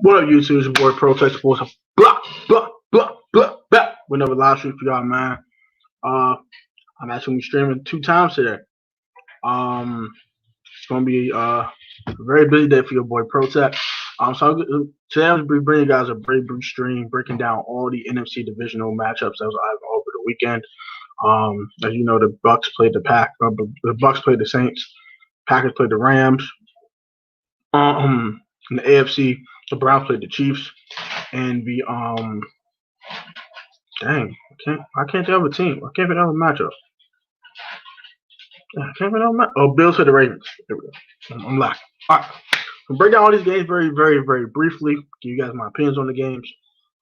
What up, YouTube? It's your boy Protect Sports. Blah, blah, blah, blah, blah. We another live stream for y'all, man. I'm actually gonna be streaming 2 times today. It's gonna be a very busy day for your boy Protect. So today I'm gonna be bringing you guys a very brief stream, breaking down all the NFC divisional matchups that was over the weekend. As you know, the Bucks played the Bucks played the Saints. Packers played the Rams. In the AFC, the Browns played the Chiefs, and the I can't think of a team. I can't think of a matchup. I can't think of a matchup. Oh, Bills played the Ravens. There we go. I'm lacking. All right, we'll break down all these games very, very, very briefly. Give you guys my opinions on the games.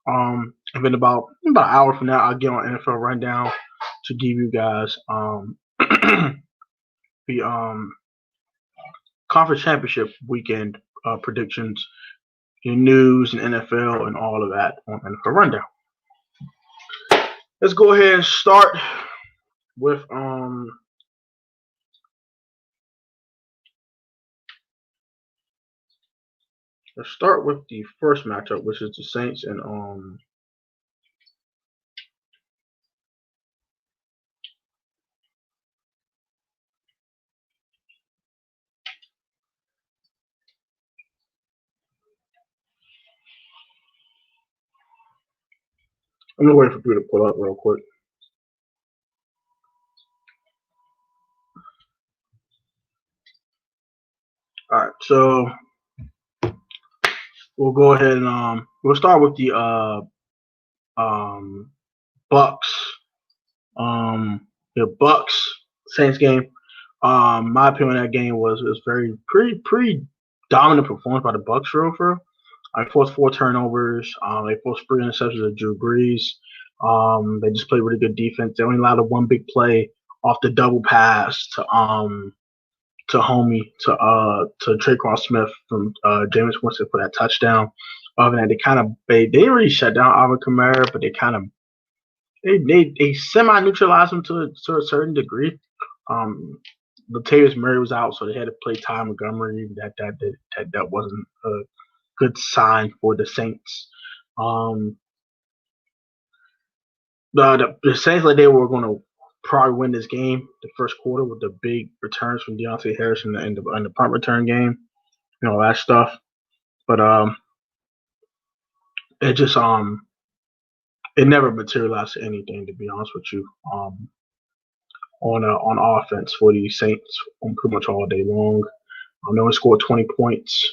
And then about an hour from now, I'll get on NFL rundown to give you guys the conference championship weekend predictions, your news and NFL and all of that on NFL rundown. Let's go ahead and start with let's start with the first matchup, which is the Saints and I'm gonna wait for you to pull up real quick. All right, so we'll go ahead and we'll start with the Bucks Saints game. My opinion on that game was pretty dominant performance by the Bucks for real. I forced 4 turnovers. They forced 3 interceptions of Drew Brees. They just played really good defense. They only allowed a 1 big play off the double pass to Traquan Smith from Jameis Winston for that touchdown. Other than that, they didn't really shut down Alvin Kamara, but they semi neutralized him to a certain degree. Latavius Murray was out, so they had to play Ty Montgomery. That wasn't a good sign for the Saints. The Saints, like, they were going to probably win this game the first quarter with the big returns from Deontay Harris in the punt return game, all that stuff. But it just it never materialized to anything, to be honest with you. On offense for the Saints pretty much all day long. They only scored 20 points.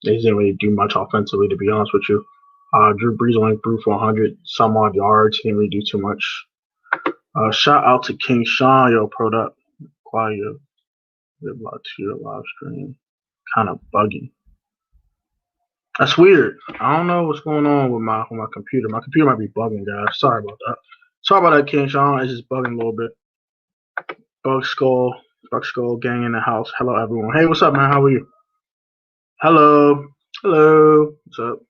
They didn't really do much offensively, to be honest with you. Drew Brees only threw for 100 some odd yards. He didn't really do too much. Shout out to King Sean, product quality of your live stream. Kind of buggy. That's weird. I don't know what's going on with my computer. My computer might be bugging, guys. Sorry about that. Sorry about that, King Sean. It's just bugging a little bit. Buck Skull gang in the house. Hello, everyone. Hey, what's up, man? How are you? Hello. What's up?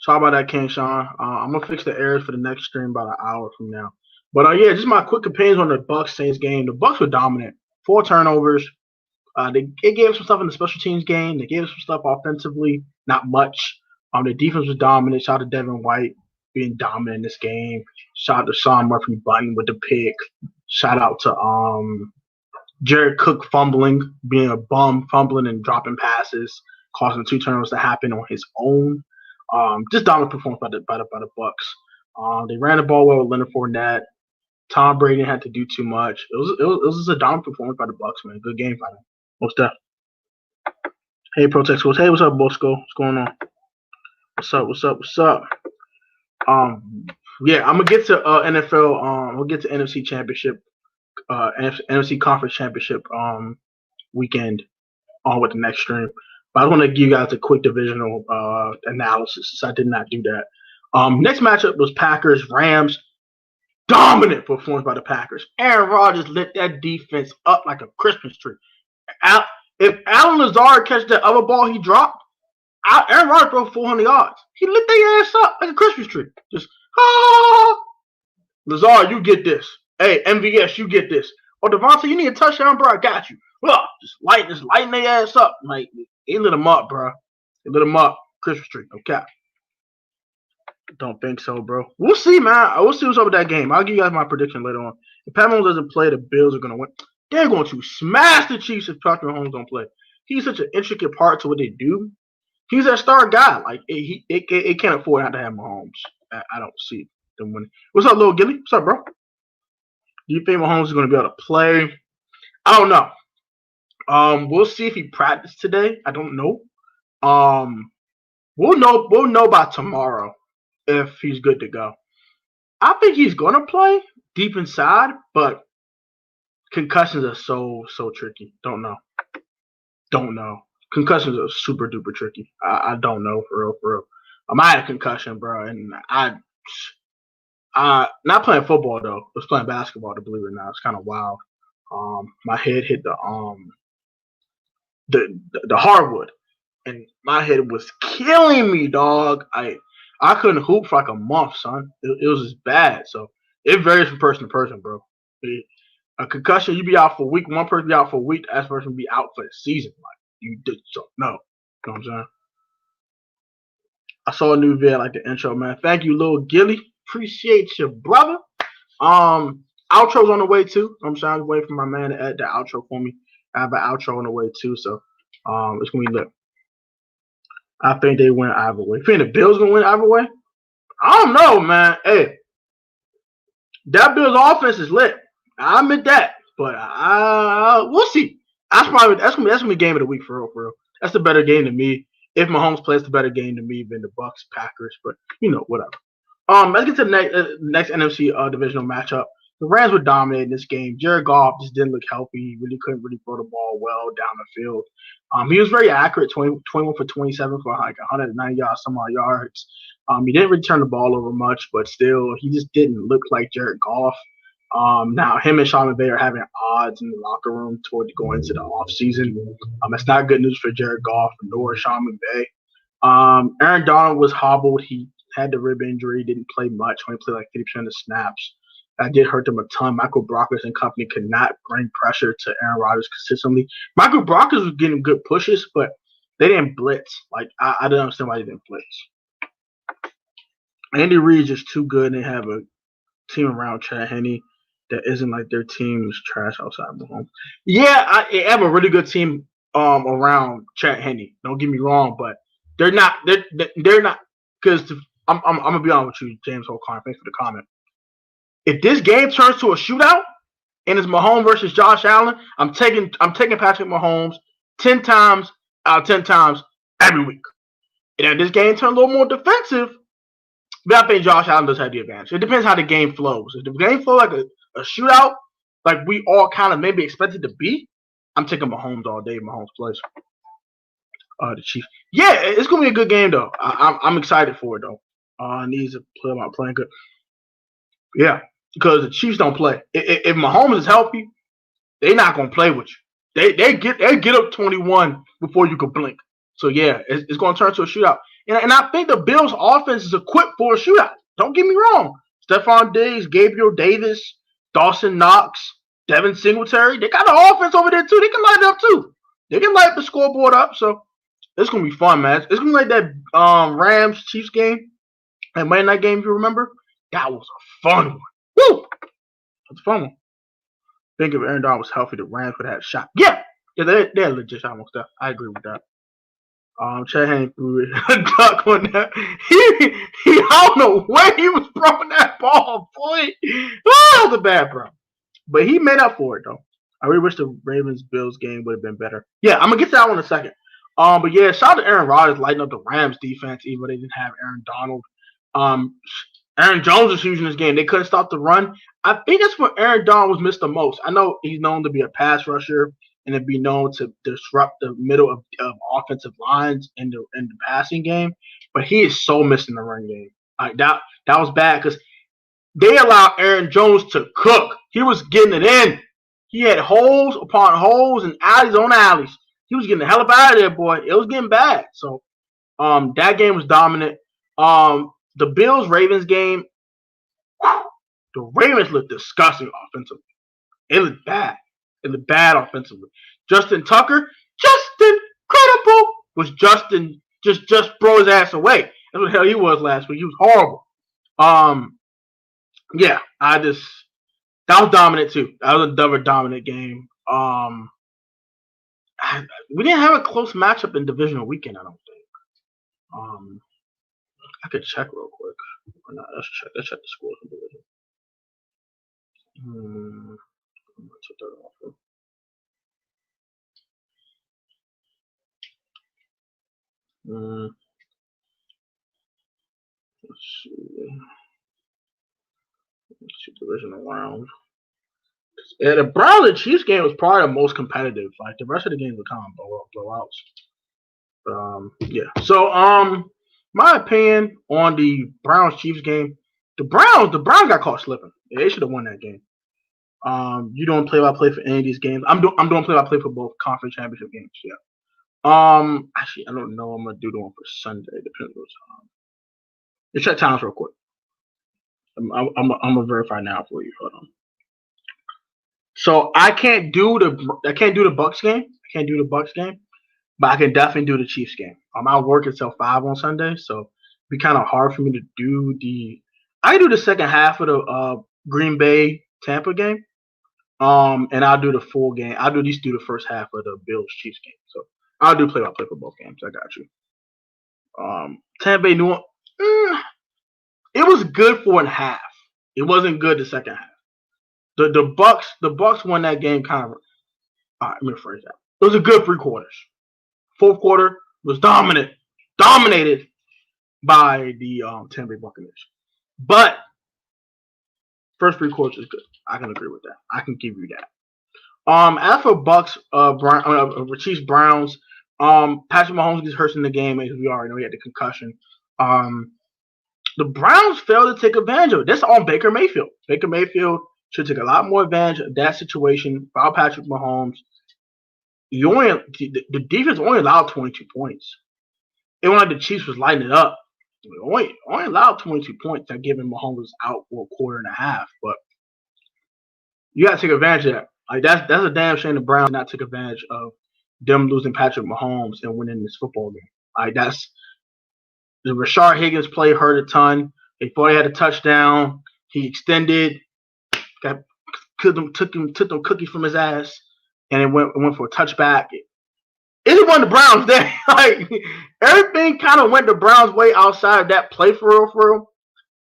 Sorry about that, King Sean. I'm gonna fix the errors for the next stream about an hour from now. But yeah, just my quick opinions on the Bucks Saints game. The Bucks were dominant. 4 turnovers. They gave some stuff in the special teams game. They gave some stuff offensively, not much. The defense was dominant. Shout out to Devin White being dominant in this game. Shout out to Sean Murphy-Bunting with the pick. Shout out to Jared Cook being a bum, fumbling and dropping passes, causing 2 turnovers to happen on his own. Just dominant performance by the Bucks. They ran the ball well with Leonard Fournette. Tom Brady didn't have to do too much. It was just a dominant performance by the Bucks, man. Good game by them. Most definitely. Hey, Protect Schools. Hey, what's up, Bosco? What's going on? What's up? Yeah, I'm gonna get to NFL. We'll get to NFC Championship, NFC Conference Championship weekend on with the next stream. But I want to give you guys a quick divisional analysis, since I did not do that. Next matchup was Packers Rams. Dominant performance by the Packers. Aaron Rodgers lit that defense up like a Christmas tree. If Alan Lazard catches that other ball he dropped, Aaron Rodgers threw 400 yards. He lit their ass up like a Christmas tree. Just, Lazard, you get this. Hey, MVS, you get this. Oh, Devontae, you need a touchdown, bro? I got you. Just lighting their ass up. Like, they lit them up, bro. They lit him up. Christmas tree. Okay. Don't think so, bro. We'll see, man. We'll see what's up with that game. I'll give you guys my prediction later on. If Pat Mahomes doesn't play, the Bills are going to win. They're going to smash the Chiefs if Patrick Mahomes don't play. He's such an intricate part to what they do. He's a star guy. Like, it can't afford not to have Mahomes. I don't see them winning. What's up, Lil Gilly? What's up, bro? Do you think Mahomes is going to be able to play? I don't know. We'll see if he practiced today. I don't know. We'll know by tomorrow if he's good to go. I think he's gonna play deep inside, but concussions are so tricky. Don't know. Concussions are super duper tricky. I don't know for real. I had a concussion, bro, and I not playing football though. I was playing basketball, to believe it or not. It's kind of wild. My head hit the hardwood, and my head was killing me, dog. I couldn't hoop for like a month, son. It was just bad. So it varies from person to person, bro. A concussion, you be out for a week. One person be out for a week. That person be out for the season. Like, you just don't know. You know what I'm saying? I saw a new video, like the intro, man. Thank you, Lil Gilly. Appreciate you, brother. Outro's on the way too. You know what I'm saying, I'm waiting for my man to add the outro for me. I have an outro on the way too, so it's gonna be lit. I think they win either way. You think the Bills gonna win either way? I don't know, man. Hey, that Bills offense is lit. I admit that, but we'll see. That's gonna be game of the week for real. That's the better game to me. If Mahomes plays, the better game to me than the Bucks Packers, but whatever. Let's get to the next NFC divisional matchup. The Rams were dominating this game. Jared Goff just didn't look healthy. He really couldn't throw the ball well down the field. He was very accurate, 21 for 27 for like 190 yards, some odd yards. He didn't return the ball over much, but still, he just didn't look like Jared Goff. Now, him and Sean McVay are having odds in the locker room toward going into the offseason. It's not good news for Jared Goff nor Sean McVay. Aaron Donald was hobbled. He had the rib injury, didn't play much. Only played like 50% of the snaps. That did hurt them a ton. Michael Brockers and company could not bring pressure to Aaron Rodgers consistently. Michael Brockers was getting good pushes, but they didn't blitz. Like, I didn't understand why they didn't blitz. Andy Reid's just too good, and they have a team around Chad Henne that isn't like their team is trash outside Mahomes. Yeah, I have a really good team around Chad Henne. Don't get me wrong, but they're not. They're not, because I'm gonna be honest with you, James O'Connor. Thanks for the comment. If this game turns to a shootout and it's Mahomes versus Josh Allen, I'm taking Patrick Mahomes 10 times out of 10 times every week. And if this game turns a little more defensive, but I think Josh Allen does have the advantage. It depends how the game flows. If the game flows like a shootout, like we all kind of maybe expected to be, I'm taking Mahomes all day. Mahomes plays. The Chiefs. Yeah, it's gonna be a good game though. I'm excited for it though. Needs to play about playing good. Yeah, because the Chiefs don't play. If Mahomes is healthy, they're not gonna play with you. They get up 21 before you can blink. So yeah, it's gonna turn to a shootout. And I think the Bills' offense is equipped for a shootout. Don't get me wrong. Stephon Diggs, Gabriel Davis, Dawson Knox, Devin Singletary, they got the offense over there too. They can light it up too. They can light the scoreboard up. So it's gonna be fun, man. It's gonna be like that Rams Chiefs game, that Monday night game, if you remember. That was a fun one. Woo! That's a fun one. Think if Aaron Donald was healthy, the Rams would have a shot. Yeah, they're legit shot on stuff. I agree with that. Chad Henne threw a duck on that. He I don't know where he was throwing that ball, boy. That was a bad throw. But he made up for it, though. I really wish the Ravens-Bills game would have been better. Yeah, I'm going to get to that one in a second. But yeah, shout out to Aaron Rodgers lighting up the Rams defense, even though they didn't have Aaron Donald. Aaron Jones was huge in this game. They couldn't stop the run. I think that's where Aaron Donald was missed the most. I know he's known to be a pass rusher and to be known to disrupt the middle of offensive lines in the passing game, but he is so missing the run game. Like that was bad because they allowed Aaron Jones to cook. He was getting it in. He had holes upon holes and alleys on alleys. He was getting the hell up out of there, boy. It was getting bad. So that game was dominant. The Bills-Ravens game, the Ravens looked disgusting offensively. It looked bad. It looked bad offensively. Justin Tucker, Justin Credible was Justin just throw his ass away. That's what the hell he was last week. He was horrible. Yeah, that was dominant too. That was a dominant game. We didn't have a close matchup in divisional weekend, I don't think. I could check real quick. Or not, let's check the scores in division. Take that off. Let's see divisional round. Yeah, the Browns and Chiefs game was probably the most competitive. Like the rest of the games were kind of blowouts. Yeah. So my opinion on the Browns Chiefs game, the Browns got caught slipping. They should have won that game. You don't play by play for any of these games. I'm doing play by play for both conference championship games. Yeah. Actually, I don't know. I'm gonna do the one for Sunday. Depends on time. Let's check times real quick. I'm gonna verify now for you. Hold on. So I can't do the Bucks game. I can't do the Bucks game, but I can definitely do the Chiefs game. I work until 5 on Sunday, so it'd be kind of hard for me to do the. I can do the second half of the Green Bay Tampa game, and I'll do the full game. I'll at least do the first half of the Bills Chiefs game. So I'll do play by play for both games. I got you. Tampa Bay New Orleans. It was good for a half. It wasn't good the second half. The Bucks won that game kind of. All right, let me rephrase that. It was a good 3 quarters. Fourth quarter was dominated by the Tampa Bay Buccaneers. But first 3 quarters is good. I can agree with that. I can give you that. As for Bucks, Chiefs Browns, Patrick Mahomes gets hurt in the game, as we already know he had the concussion. The Browns failed to take advantage of it. That's on Baker Mayfield. Baker Mayfield should take a lot more advantage of that situation. Foul Patrick Mahomes. The defense only allowed 22 points. It wasn't like the Chiefs was lighting it up. Only allowed 22 points. That given Mahomes was out for a quarter and a half. But you got to take advantage of that. Like that's a damn shame the Browns did not take advantage of them losing Patrick Mahomes and winning this football game. Like that's the Rashard Higgins play hurt a ton. They thought he had a touchdown. He extended, took them cookies from his ass, and it went for a touchback. It won the Browns day. Like everything kind of went the Browns' way outside of that play for real.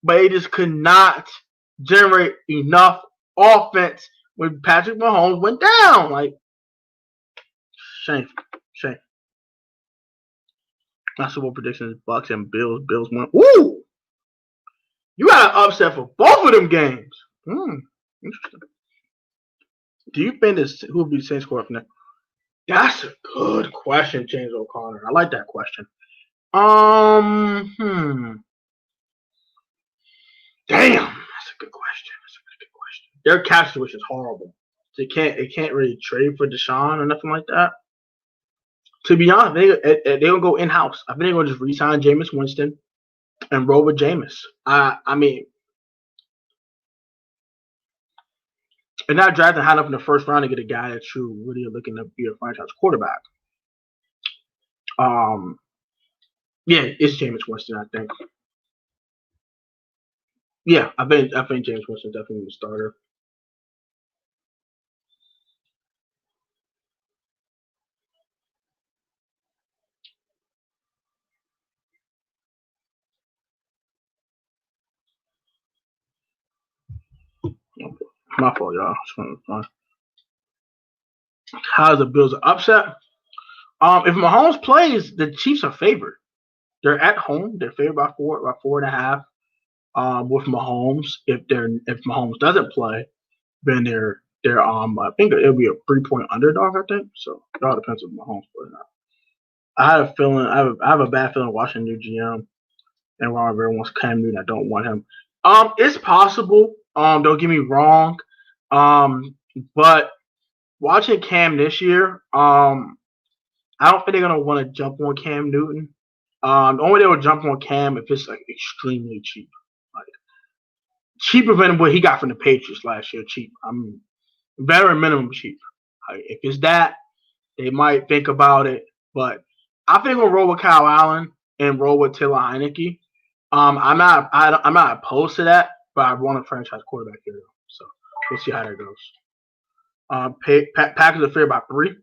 But they just could not generate enough offense when Patrick Mahomes went down. Like shame. My Super Bowl predictions: Bucks and Bills. Bills won. Woo! You got an upset for both of them games. Interesting. Do you think who will be the same score from there? That's a good question, James O'Connor. I like that question. Damn, that's a good question. Their cap situation is horrible. They can't really trade for Deshaun or nothing like that. To be honest, they'll go in house. I think they're gonna just re-sign Jameis Winston and roll with Jameis. I mean, and not drafting high enough in the first round to get a guy that's really looking to be a franchise quarterback. Yeah, it's Jameis Winston, I think. Yeah, I think Jameis Winston definitely the starter. My fault, y'all. How's the Bills are upset? If Mahomes plays, the Chiefs are favored. They're at home. They're favored by 4.5. With Mahomes, if Mahomes doesn't play, then they're I think it'll be a 3-point underdog. I think so. It all depends if Mahomes plays or not. I have a feeling. I have a bad feeling watching new GM and Ron Rivera wants Cam Newton. I don't want him. It's possible. Don't get me wrong. But watching Cam this year, I don't think they're gonna want to jump on Cam Newton. The only way they will jump on Cam if it's like extremely cheap, like cheaper than what he got from the Patriots last year. Cheap. Very minimum cheap. Like, if it's that, they might think about it. But I think we'll roll with Kyle Allen and roll with Taylor Heineke. I'm not opposed to that, but I want a franchise quarterback here, though. So we'll see how that goes. Packers are favored by 3.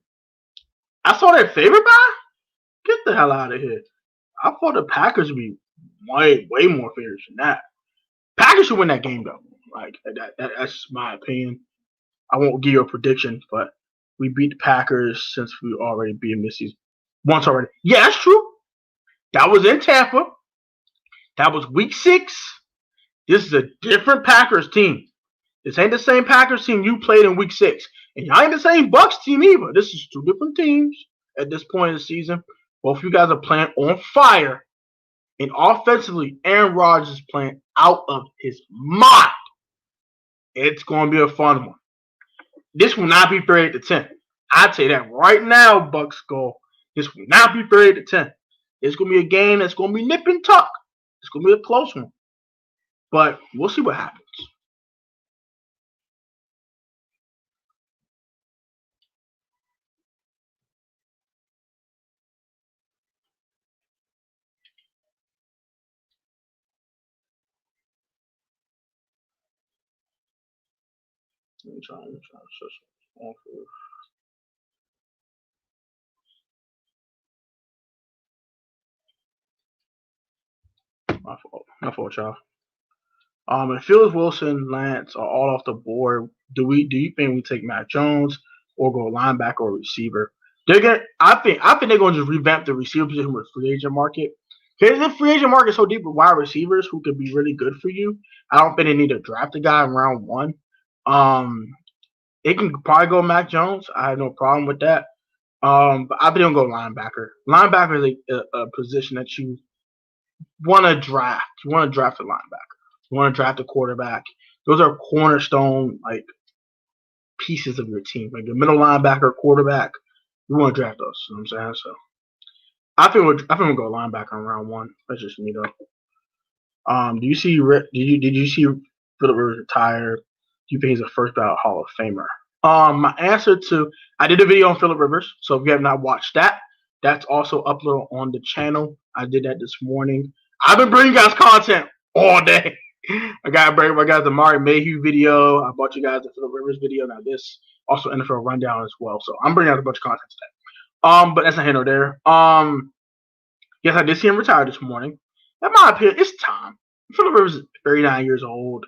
I saw they're favored by. Get the hell out of here! I thought the Packers would be way more favorites than that. Packers should win that game though. Like that's my opinion. I won't give you a prediction, but we beat the Packers since we already beat them this season once already. Yeah, that's true. That was in Tampa. That was week 6. This is a different Packers team. This ain't the same Packers team you played in week 6. And y'all ain't the same Bucks team either. This is 2 different teams at this point in the season. Both of you guys are playing on fire. And offensively, Aaron Rodgers is playing out of his mind. It's going to be a fun one. This will not be 38-10. I'd say that right now, Bucks go. This will not be 38-10. It's going to be a game that's going to be nip and tuck. It's going to be a close one. But we'll see what happens. Let me try to search my fault, y'all. If Phillips, Wilson, Lance are all off the board, do you think we take Matt Jones or go linebacker or receiver? I think they're gonna just revamp the receiver position with free agent market. Because the free agent market is so deep with wide receivers who could be really good for you. I don't think they need to draft a guy in round 1. It can probably go Mac Jones. I have no problem with that. But I think they'll go linebacker. Linebacker is a position that you want to draft. You want to draft a linebacker. You want to draft a quarterback. Those are cornerstone like pieces of your team. Like the middle linebacker, quarterback. You want to draft those. You know what I'm saying? So I think we'll go linebacker in round 1. That's just me though. Do you see? Did you see Philip Rivers retire? Do you think he's a first ballot Hall of Famer? My answer to I did a video on Philip Rivers, so if you have not watched that, that's also uploaded on the channel. I did that this morning. I've been bringing you guys content all day. I got to bring my guys the Mari Mayhew video. I brought you guys the Philip Rivers video. Now this also NFL rundown as well. So I'm bringing out a bunch of content today. But that's not here nor there. Yes, I did see him retire this morning. In my opinion, it's time. Philip Rivers is 39 years old.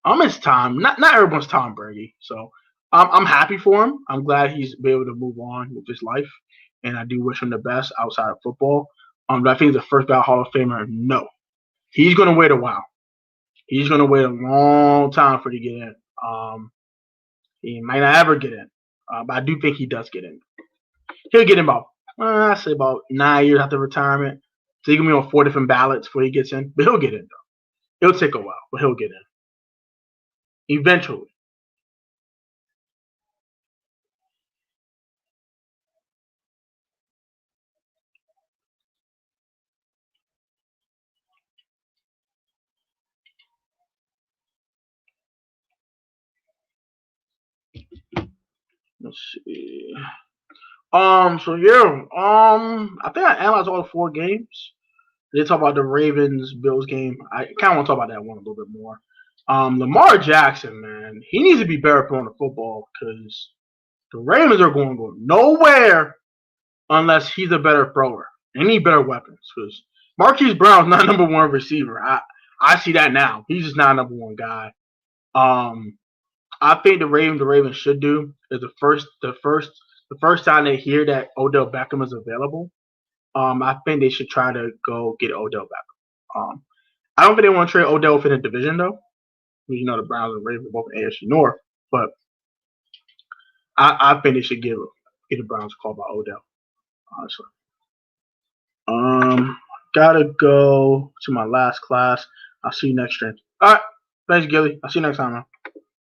It's time. Not everyone's Tom Brady. So I'm happy for him. I'm glad he's been able to move on with his life, and I do wish him the best outside of football. Do I think he's the first ballot Hall of Famer? No. He's going to wait a while. He's going to wait a long time for to get in. He might not ever get in, but I do think he does get in. He'll get in about, I say about 9 years after retirement. So he's going to be on 4 different ballots before he gets in, but he'll get in though. It'll take a while, but he'll get in eventually. Let's see. So yeah. I think I analyzed all 4 games. They talk about the Ravens Bills game. I kind of want to talk about that one a little bit more. Lamar Jackson, man, he needs to be better throwing the football because the Ravens are going to go nowhere unless he's a better thrower. They need better weapons because Marquise Brown's not number 1 receiver. I see that now. He's just not a number 1 guy. I think the Ravens should do is the first time they hear that Odell Beckham is available. I think they should try to go get Odell Beckham. I don't think they want to trade Odell within the division though. You know the Browns and Ravens are both in AFC North, but I think they should give the Browns a call about Odell. Honestly. Gotta go to my last class. I'll see you next stream. All right. Thanks, Gilly. I'll see you next time, man.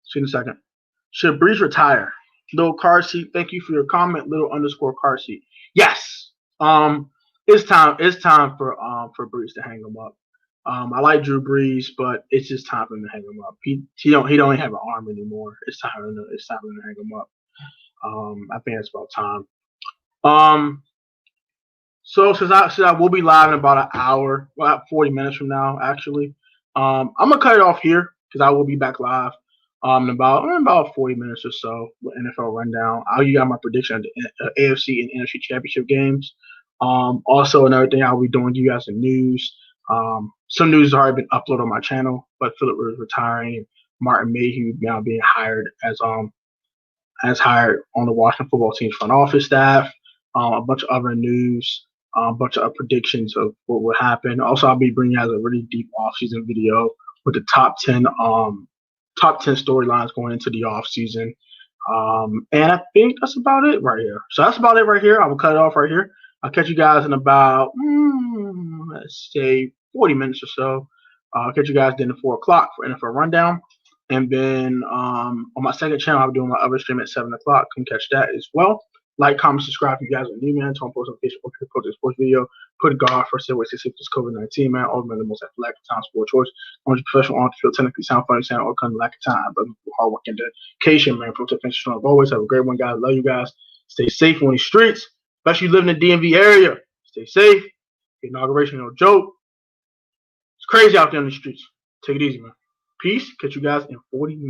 See you in a second. Should Breeze retire? Little car seat. Thank you for your comment. Little _car seat. Yes. It's time. It's time for Breeze to hang him up. I like Drew Brees, but it's just time for him to hang him up. He don't even have an arm anymore. It's time for him to hang him up. I think it's about time. So since I will be live in about an hour, well, about 40 minutes from now, actually, I'm gonna cut it off here because I will be back live in about 40 minutes or so with NFL rundown. I'll give you guys my prediction of the AFC and NFC championship games. Also another thing I'll be doing to you guys the news. Some news has already been uploaded on my channel, but Philip was retiring and Martin Mayhew now being hired as hired on the Washington football team's front office staff. A bunch of other news, a bunch of predictions of what will happen. Also, I'll be bringing you guys a really deep offseason video with the top ten storylines going into the offseason. And I think that's about it right here. So that's about it right here. I will cut it off right here. I'll catch you guys in about let's say 40 minutes or so. I'll catch you guys then at 4 o'clock for NFL rundown. And then on my second channel, I'll be doing my other stream at 7 o'clock. Come catch that as well. Like, comment, subscribe if you guys are new, man. Don't post on Facebook, post a sports video. Put God for say what this COVID-19, man. All the most athletic time sport choice. I'm a professional on the field, technically sound, funny, sound, all kind of lack of time, but hard work and dedication, man. Pro defense strong. Always have a great one, guys. Love you guys. Stay safe on these streets, especially you live in the DMV area. Stay safe. The inauguration, no joke. It's crazy out there in the streets. Take it easy, man. Peace. Catch you guys in 40 minutes.